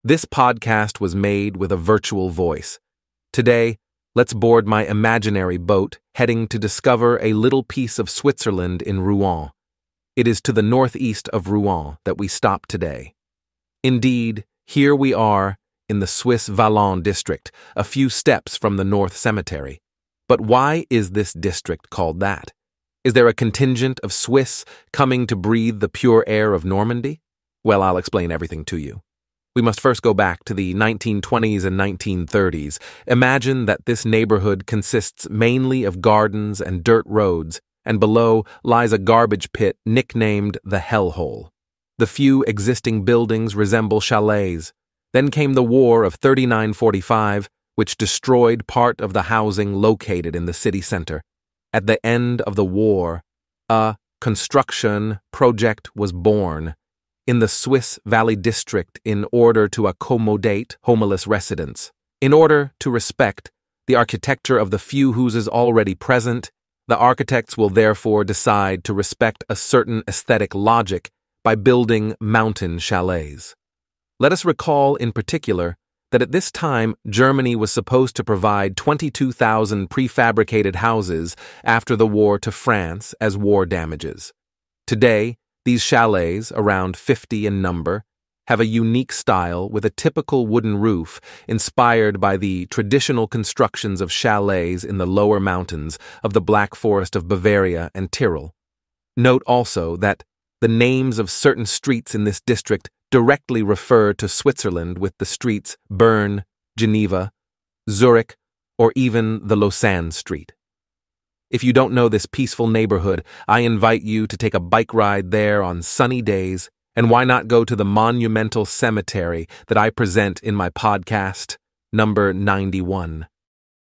This podcast was made with a virtual voice. Today, let's board my imaginary boat heading to discover a little piece of Switzerland in Rouen. It is to the northeast of Rouen that we stop today. Indeed, here we are in the Swiss Vallon district, a few steps from the North Cemetery. But why is this district called that? Is there a contingent of Swiss coming to breathe the pure air of Normandy? Well, I'll explain everything to you. We must first go back to the 1920s and 1930s. Imagine that this neighborhood consists mainly of gardens and dirt roads, and below lies a garbage pit nicknamed the Hellhole. The few existing buildings resemble chalets. Then came the War of 39-45, which destroyed part of the housing located in the city center. At the end of the war, a construction project was born in the Swiss Valley district in order to accommodate homeless residents. In order to respect the architecture of the few houses already present, the architects will therefore decide to respect a certain aesthetic logic by building mountain chalets. Let us recall in particular that at this time Germany was supposed to provide 22,000 prefabricated houses after the war to France as war damages. Today, these chalets, around 50 in number, have a unique style with a typical wooden roof inspired by the traditional constructions of chalets in the lower mountains of the Black Forest of Bavaria and Tyrol. Note also that the names of certain streets in this district directly refer to Switzerland, with the streets Bern, Geneva, Zurich, or even the Lausanne Street. If you don't know this peaceful neighborhood, I invite you to take a bike ride there on sunny days, and why not go to the monumental cemetery that I present in my podcast, number 91.